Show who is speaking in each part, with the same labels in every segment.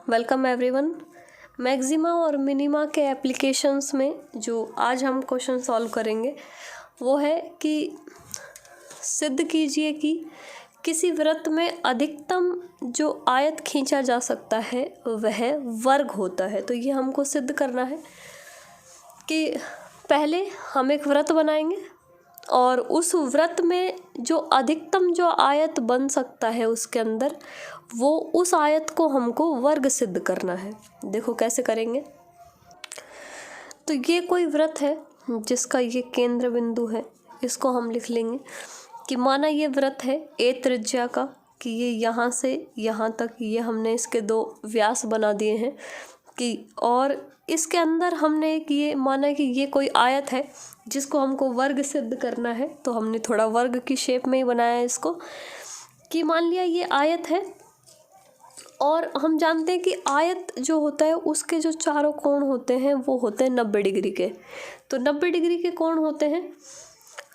Speaker 1: Welcome everyone. Maxima और minima के applications में जो आज हम क्वेश्चन सॉल्व करेंगे वो है कि सिद्ध कीजिए कि किसी वृत्त में अधिकतम जो आयत खींचा जा सकता है वह वर्ग होता है। तो ये हमको सिद्ध करना है कि पहले हम एक वृत्त बनाएंगे और उस वृत्त में जो अधिकतम जो आयत बन सकता है उसके अंदर वो उस आयत को हमको वर्ग सिद्ध करना है। देखो कैसे करेंगे। तो ये कोई वृत्त है जिसका ये केंद्र बिंदु है, इसको हम लिख लेंगे कि माना ये वृत्त है ए त्रिज्या का, कि ये यहाँ से यहाँ तक ये हमने इसके 2 व्यास बना दिए हैं कि, और इसके अंदर हमने एक ये माना कि ये कोई आयत है जिसको हमको वर्ग सिद्ध करना है। तो हमने थोड़ा वर्ग की शेप में ही बनाया है इसको कि मान लिया ये आयत है और हम जानते हैं कि आयत जो होता है उसके जो चारों कोण होते हैं वो होते हैं 90 डिग्री के। तो 90 डिग्री के कोण होते हैं।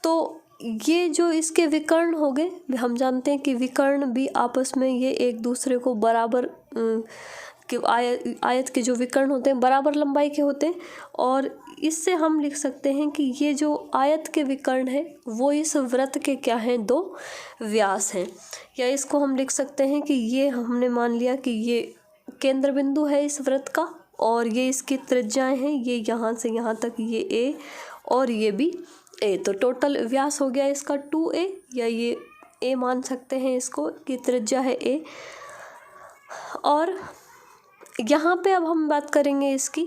Speaker 1: तो ये जो इसके विकर्ण हो गए, हम जानते हैं कि विकर्ण भी आपस में ये एक दूसरे को बराबर कि आयत के जो विकर्ण होते हैं बराबर लंबाई के होते हैं, और इससे हम लिख सकते हैं कि ये जो आयत के विकर्ण है वो इस वृत्त के क्या हैं, 2 व्यास हैं। या इसको हम लिख सकते हैं कि ये हमने मान लिया कि ये केंद्र बिंदु है इस वृत्त का और ये इसकी त्रिज्याएं हैं, ये यहाँ से यहाँ तक ये ए और ये भी ए। तो टोटल व्यास हो गया इसका 2a, या ये ए मान सकते हैं इसको कि त्रिज्या है ए। और यहाँ पे अब हम बात करेंगे इसकी,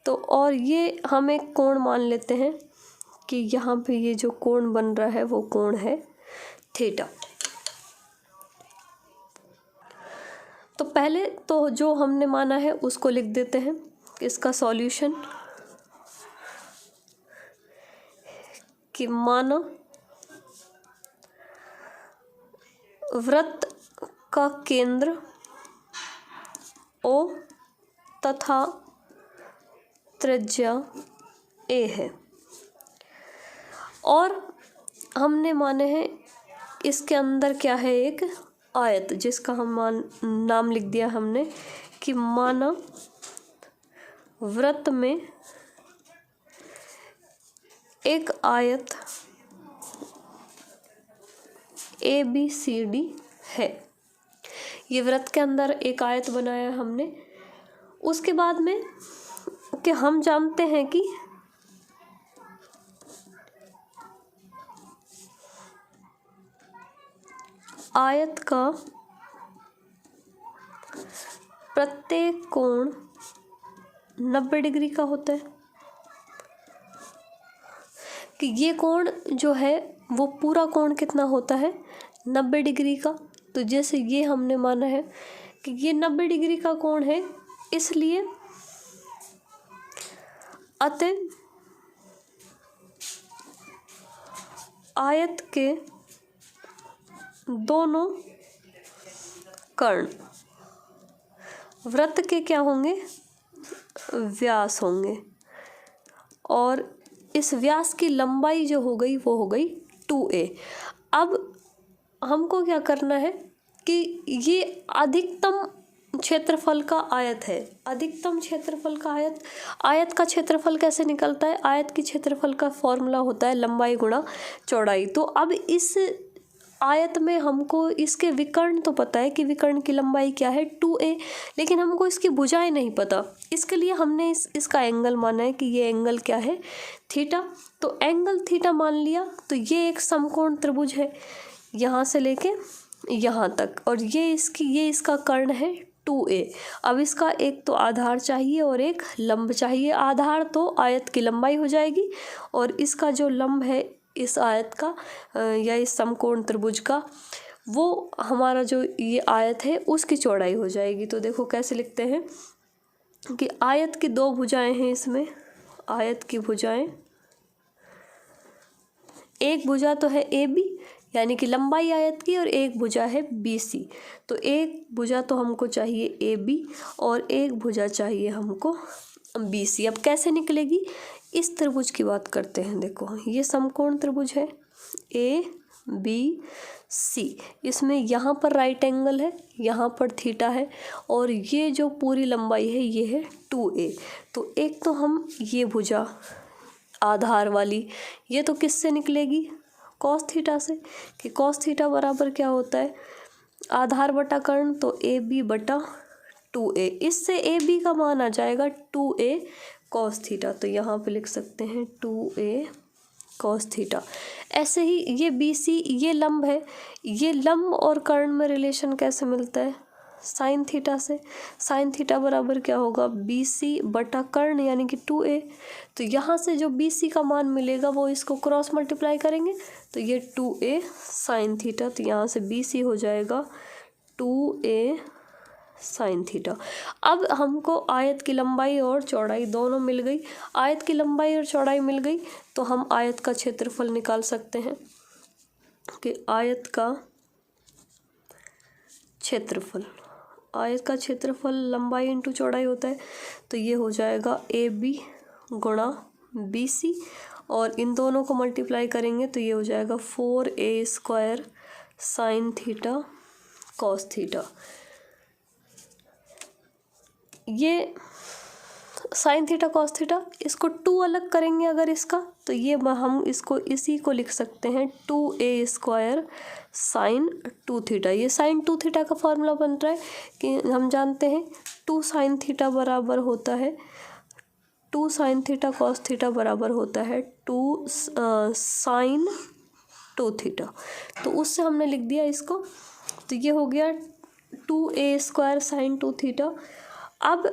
Speaker 1: तो और ये हम एक कोण मान लेते हैं कि यहाँ पे ये जो कोण बन रहा है वो कोण है थीटा। तो पहले तो जो हमने माना है उसको लिख देते हैं, इसका सॉल्यूशन कि माना वृत्त का केंद्र O तथा त्रिज्या a है और हमने माने हैं इसके अंदर क्या है, एक आयत जिसका हम नाम लिख दिया हमने कि माना वृत्त में एक आयत ABCD है। ये वृत्त के अंदर एक आयत बनाया हमने। उसके बाद में कि हम जानते हैं कि आयत का प्रत्येक कोण 90 डिग्री का होता है, कि ये कोण जो है वो पूरा कोण कितना होता है, 90 डिग्री का। तो जैसे ये हमने माना है कि ये 90 डिग्री का कोण है, इसलिए अतः आयत के दोनों कर्ण वृत्त के क्या होंगे, व्यास होंगे, और इस व्यास की लंबाई जो हो गई वो हो गई 2a। अब हमको क्या करना है कि ये अधिकतम क्षेत्रफल का आयत है। अधिकतम क्षेत्रफल का आयत का क्षेत्रफल कैसे निकलता है, आयत की क्षेत्रफल का फॉर्मूला होता है लंबाई गुणा चौड़ाई। तो अब इस आयत में हमको इसके विकर्ण तो पता है कि विकर्ण की लंबाई क्या है 2a, लेकिन हमको इसकी भुजाएं नहीं पता। इसके लिए हमने इसका एंगल माना है कि ये एंगल क्या है, थीटा। तो एंगल थीटा मान लिया। तो ये एक समकोण त्रिभुज है यहाँ से लेके यहाँ तक, और ये इसका कर्ण है 2a। अब इसका एक तो आधार चाहिए और एक लंब चाहिए। आधार तो आयत की लंबाई हो जाएगी और इसका जो लंब है इस आयत का या इस समकोण त्रिभुज का, वो हमारा जो ये आयत है उसकी चौड़ाई हो जाएगी। तो देखो कैसे लिखते हैं कि आयत की 2 भुजाएं हैं इसमें। आयत की भुजाएं, एक भुजा तो है AB यानी कि लंबाई आयत की, और एक भुजा है BC। तो एक भुजा तो हमको चाहिए AB और एक भुजा चाहिए हमको BC। अब कैसे निकलेगी, इस त्रिभुज की बात करते हैं। देखो ये समकोण त्रिभुज है A बी सी। इसमें यहाँ पर राइट एंगल है, यहाँ पर थीटा है और ये जो पूरी लंबाई है ये है 2a। तो एक तो हम ये भुजा आधार वाली, ये तो किससे निकलेगी, कॉस थीटा से, कि कॉस थीटा बराबर क्या होता है, आधार बटा कर्ण, तो ए बी बटा 2a। इससे ए बी का मान आ जाएगा 2a कॉस थीटा, तो यहाँ पे लिख सकते हैं 2a कॉस थीटा। ऐसे ही ये बी सी, ये लंब है, ये लंब और कर्ण में रिलेशन कैसे मिलता है, साइन थीटा से। साइन थीटा बराबर क्या होगा, बी सी बटा कर्ण यानी कि 2a। तो यहाँ से जो बी सी का मान मिलेगा वो इसको क्रॉस मल्टीप्लाई करेंगे तो ये 2a साइन थीटा, तो यहाँ से बी सी हो जाएगा 2a साइन थीटा। अब हमको आयत की लंबाई और चौड़ाई दोनों मिल गई। आयत की लंबाई और चौड़ाई मिल गई तो हम आयत का क्षेत्रफल निकाल सकते हैं कि आयत का क्षेत्रफल, आयत का क्षेत्रफल लंबाई इंटू चौड़ाई होता है, तो ये हो जाएगा ए बी गुणा बी सी और इन दोनों को मल्टीप्लाई करेंगे तो ये हो जाएगा 4a² sine theta cos theta. ये साइन थीटा कॉस थीटा, इसको 2 अलग करेंगे अगर इसका, तो ये हम इसको इसी को लिख सकते हैं 2a² साइन 2 थीटा। ये साइन 2 थीटा का फॉर्मूला बन रहा है कि हम जानते हैं 2 साइन थीटा बराबर होता है 2 साइन थीटा कॉस थीटा बराबर होता है 2 साइन 2 थीटा। तो उससे हमने लिख दिया इसको, तो ये हो गया 2a² साइन 2 थीटा। अब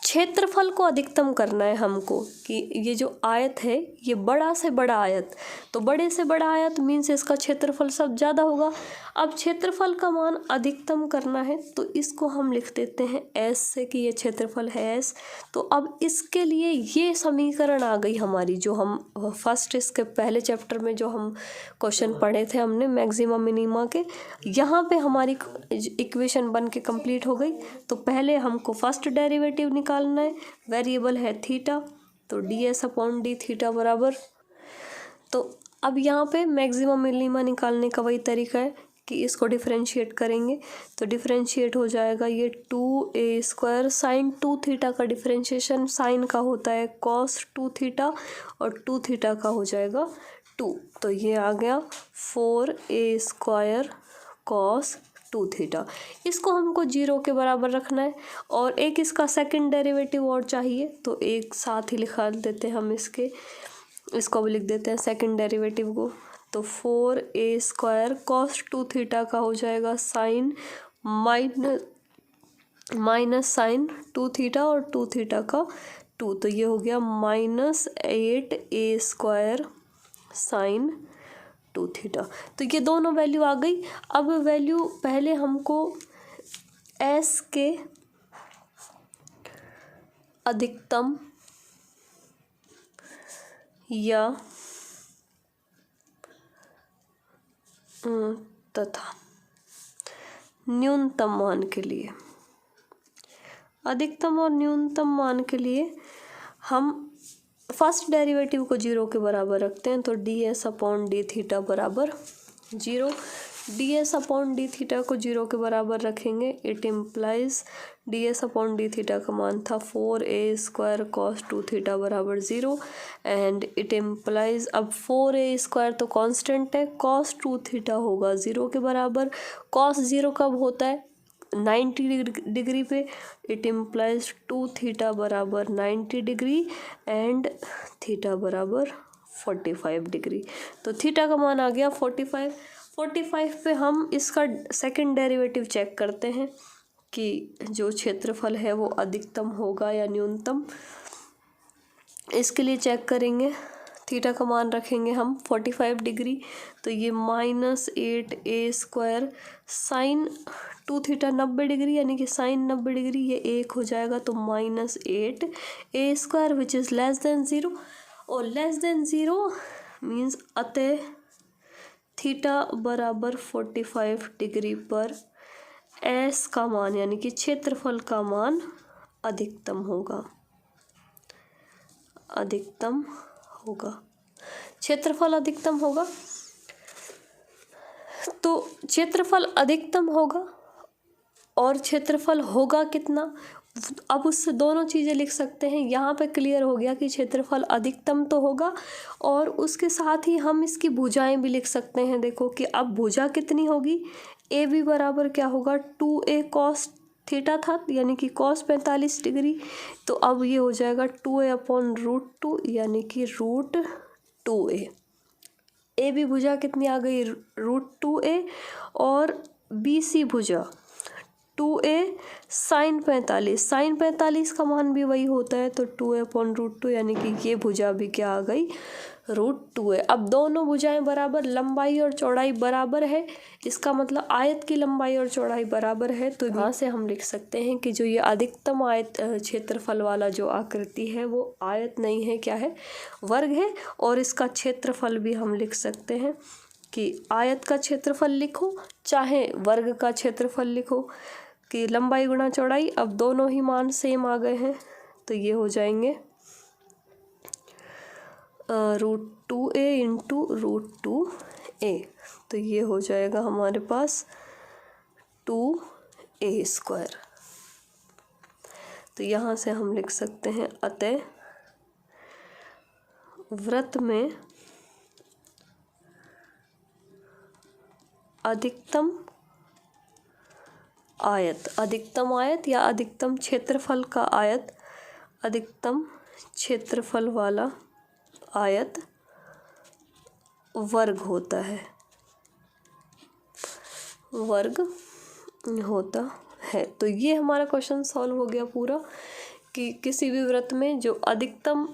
Speaker 1: क्षेत्रफल को अधिकतम करना है हमको कि ये जो आयत है ये बड़ा से बड़ा आयत, तो बड़े से बड़ा आयत मीन्स इसका क्षेत्रफल सब ज़्यादा होगा। अब क्षेत्रफल का मान अधिकतम करना है तो इसको हम लिख देते हैं एस से कि ये क्षेत्रफल है एस। तो अब इसके लिए ये समीकरण आ गई हमारी, जो हम फर्स्ट इसके पहले चैप्टर में जो हम क्वेश्चन पढ़े थे हमने मैक्सिमा मिनिमा के, यहाँ पे हमारी इक्वेशन बन के कंप्लीट हो गई। तो पहले हमको फर्स्ट डेरिवेटिव निकालना है, वेरिएबल है थीटा, तो ds/d थीटा बराबर, तो अब यहाँ पे मैक्सिमा मिनिमा निकालने का वही तरीका है कि इसको डिफरेंशिएट करेंगे, तो डिफरेंशिएट हो जाएगा ये 2a² साइन 2 थीटा का डिफरेंशिएशन साइन का होता है cos 2 थीटा और 2 थीटा का हो जाएगा 2, तो ये आ गया 4a² cos 2 थीटा। इसको हमको 0 के बराबर रखना है और एक इसका सेकंड डेरिवेटिव और चाहिए, तो एक साथ ही लिखा देते हैं हम इसको भी लिख देते हैं सेकंड डेरिवेटिव को, तो 4a² cos 2 थीटा का हो जाएगा साइन माइनस साइन 2 थीटा और 2 थीटा का 2, तो ये हो गया -8a² साइन 2 थीटा। तो ये दोनों वैल्यू आ गई। अब वैल्यू पहले हमको एस के अधिकतम या तथा न्यूनतम मान के लिए, अधिकतम और न्यूनतम मान के लिए हम फर्स्ट डेरिवेटिव को 0 के बराबर रखते हैं, तो ds/d थीटा बराबर 0। ds/d थीटा को 0 के बराबर रखेंगे, इट इम्प्लाइज ds/d थीटा का मान था 4a² cos 2 थीटा बराबर 0 एंड इट इम्प्लाइज, अब 4a² तो कांस्टेंट है, cos 2 थीटा होगा 0 के बराबर। cos 0 कब होता है, 90 डिग्री पे, इट इम्प्लाइज 2 थीटा बराबर 90 डिग्री एंड थीटा बराबर 45 डिग्री। तो थीटा का मान आ गया 45 पे हम इसका सेकंड डेरिवेटिव चेक करते हैं कि जो क्षेत्रफल है वो अधिकतम होगा या न्यूनतम। इसके लिए चेक करेंगे, थीटा का मान रखेंगे हम 45 डिग्री, तो ये -8a² साइन 2 थीटा 90 डिग्री यानी कि साइन 90 डिग्री, ये 1 हो जाएगा, तो -8a² which is less than 0 और लेस देन 0 मीन्स अतः थीटा बराबर 45 डिग्री पर एस का मान यानी कि क्षेत्रफल का मान अधिकतम होगा, क्षेत्रफल अधिकतम होगा। तो क्षेत्रफल अधिकतम होगा और क्षेत्रफल होगा कितना, अब उससे दोनों चीज़ें लिख सकते हैं। यहाँ पे क्लियर हो गया कि क्षेत्रफल अधिकतम तो होगा और उसके साथ ही हम इसकी भुजाएं भी लिख सकते हैं। देखो कि अब भुजा कितनी होगी, ए बी बराबर क्या होगा 2a cos थीटा था, यानी कि cos 45 डिग्री। तो अब ये हो जाएगा 2a अपॉन √2 यानी कि √2a। ए बी भुजा कितनी आ गई √2a और बी सी भुजा 2a साइन 45, साइन 45 का मान भी वही होता है, तो 2a अपॉन √2 यानी कि ये भुजा भी क्या आ गई √2a। अब दोनों भुजाएं बराबर, लंबाई और चौड़ाई बराबर है, इसका मतलब आयत की लंबाई और चौड़ाई बराबर है। तो यहाँ से हम लिख सकते हैं कि जो ये अधिकतम आयत क्षेत्रफल वाला जो आकृति है वो आयत नहीं है, क्या है, वर्ग है। और इसका क्षेत्रफल भी हम लिख सकते हैं कि आयत का क्षेत्रफल लिखो चाहे वर्ग का क्षेत्रफल लिखो, कि लंबाई गुणा चौड़ाई। अब दोनों ही मान सेम आ गए हैं, तो ये हो जाएंगे √2a इंटू √2a। तो ये हो जाएगा हमारे पास 2a²। तो यहाँ से हम लिख सकते हैं अतः वृत्त में अधिकतम आयत या अधिकतम क्षेत्रफल का आयत, अधिकतम क्षेत्रफल वाला आयत वर्ग होता है, तो ये हमारा क्वेश्चन सॉल्व हो गया पूरा, कि किसी भी वृत्त में जो अधिकतम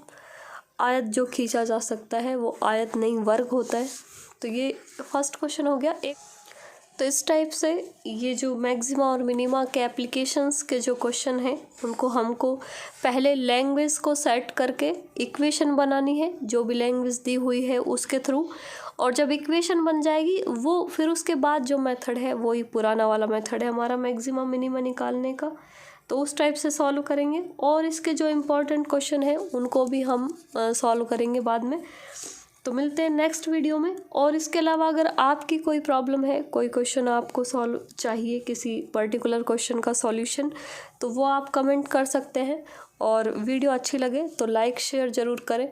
Speaker 1: आयत जो खींचा जा सकता है वो आयत नहीं वर्ग होता है। तो ये फर्स्ट क्वेश्चन हो गया एक। तो इस टाइप से ये जो मैक्सिमा और मिनिमा के एप्लीकेशंस के जो क्वेश्चन हैं उनको हमको पहले लैंग्वेज को सेट करके इक्वेशन बनानी है, जो भी लैंग्वेज दी हुई है उसके थ्रू। और जब इक्वेशन बन जाएगी वो फिर उसके बाद जो मेथड है वही पुराना वाला मेथड है हमारा मैक्सिमा मिनिमा निकालने का, तो उस टाइप से सॉल्व करेंगे। और इसके जो इम्पोर्टेंट क्वेश्चन हैं उनको भी हम सॉल्व करेंगे बाद में। तो मिलते हैं नेक्स्ट वीडियो में। और इसके अलावा अगर आपकी कोई प्रॉब्लम है, कोई क्वेश्चन आपको सॉल्व चाहिए, किसी पर्टिकुलर क्वेश्चन का सॉल्यूशन, तो वो आप कमेंट कर सकते हैं। और वीडियो अच्छी लगे तो लाइक शेयर ज़रूर करें।